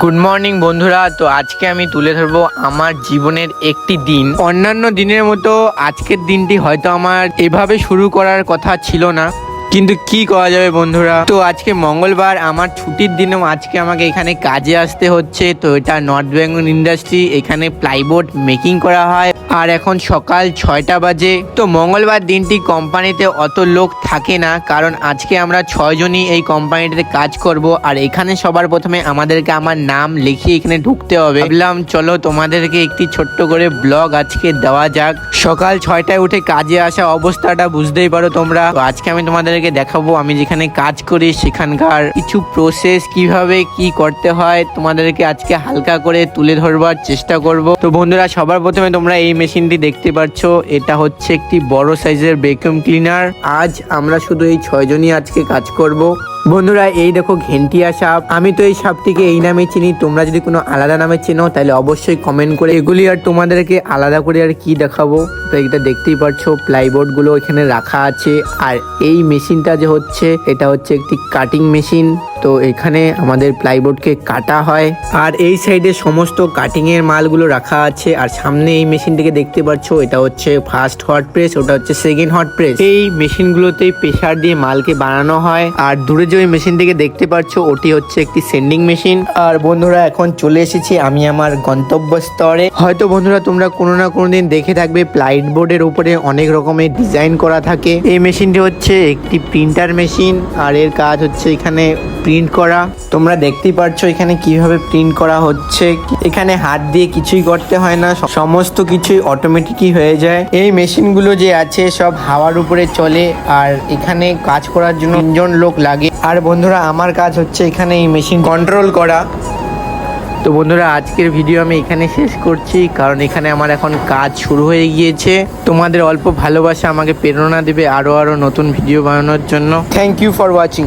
Good morning বন্ধুরা। তো আজকে আমি তুলে ধরবো আমার জীবনের একটি দিন। অন্যান্য দিনের মতো আজকের দিনটি হয়তো আমার এভাবে শুরু করার কথা ছিল না, কিন্তু কি করা যাবে বন্ধুরা। তো আজকে মঙ্গলবার, আমার ছুটির দিনেও আজকে আমাকে এখানে কাজে আসতে হচ্ছে। তো এটা নর্থ বেঙ্গল ইন্ডাস্ট্রি, এখানে প্লাইবোর্ড মেকিং করা হয়। আর এখন সকাল 6টা বাজে। তো মঙ্গলবার দিনটি কোম্পানিতে অত লোক থাকে না, কারণ আজকে আমরা 6জনই এই কোম্পানিতে কাজ করব। আর এখানে সবার প্রথমে আমাদেরকে আমার নাম লিখিয়ে এখানে ঢুকতে হবে। ভাবলাম চলো তোমাদেরকে একটি ছোট্ট করে ব্লগ আজকে দেওয়া যাক। সকাল 6টায় উঠে কাজে আসা অবস্থাটা বুঝতেই পারো তোমরা। তো আজকে আমি তোমাদেরকে দেখাবো আমি যেখানে কাজ করি সেখানকার কিছু প্রসেস, কিভাবে কি করতে হয় তোমাদেরকে আজকে হালকা করে তুলে ধরবার চেষ্টা করব। তো বন্ধুরা, সবার প্রথমে তোমরা এই মেশিনটি দেখতে পাচ্ছ, এটা হচ্ছে একটি বড় সাইজের ভ্যাকুয়াম ক্লিনার। আজ আমরা শুধু এই 6জনই আজকে কাজ করব। বন্ধুরা, এই দেখো ঘেন্টিয়া সাপ। আমি তো এই সাপটিকে এই নামে চিনি, তোমরা যদি কোনো আলাদা নামে চেনো তাহলে অবশ্যই কমেন্ট করে। এগুলি আর তোমাদেরকে আলাদা করে আর কি দেখাবো। তো এটা দেখতেই পাচ্ছ, প্লাইবোর্ড গুলো এখানে রাখা আছে। আর এই মেশিনটা যে হচ্ছে, এটা হচ্ছে একটি কাটিং মেশিন। তো এখানে আমাদের প্লাইবোর্ডকে কাটা হয়। আর এই সাইডে সমস্ত কাটিং এর মালগুলো রাখা আছে। আর সামনে এই মেশিনটিকে দেখতে পাচ্ছ, এটা হচ্ছে ফার্স্ট হট প্রেস, ওটা হচ্ছে সেকেন্ড হট প্রেস। এই মেশিনগুলোতেই প্রেসার দিয়ে মালকে বানানো হয়। আর দূরে যে ওই মেশিনটিকে দেখতে পাচ্ছ, ওটি হচ্ছে একটি সেন্ডিং মেশিন। আর বন্ধুরা, এখন চলে এসেছি আমি আমার গন্তব্যস্থলে। হয়তো বন্ধুরা তোমরা কোনো না কোনো দিন দেখে থাকবে, প্লাইবোর্ডের উপরে অনেক রকমের ডিজাইন করা থাকে। এই মেশিনটি হচ্ছে একটি প্রিন্টার মেশিন। আর এর কাজ হচ্ছে এখানে প্রিন্ট করা। তোমরা দেখতেই পাচ্ছ এখানে কিভাবে প্রিন্ট করা হচ্ছে। এখানে হাত দিয়ে কিছুই করতে হয় না, সমস্ত কিছুই অটোমেটিকই হয়ে যায়। এই মেশিনগুলো যে আছে সব হাওয়ার উপরে চলে। আর এখানে কাজ করার জন্য 3জন লোক লাগে। আর বন্ধুরা, আমার কাজ হচ্ছে এখানে এই মেশিন কন্ট্রোল করা। তো বন্ধুরা, আজকের ভিডিও আমি এখানে শেষ করছি, কারণ এখানে আমার এখন কাজ শুরু হয়ে গিয়েছে। তোমাদের অল্প ভালোবাসা আমাকে প্রেরণা দেবে আরো নতুন ভিডিও বানানোর জন্য। Thank you for watching.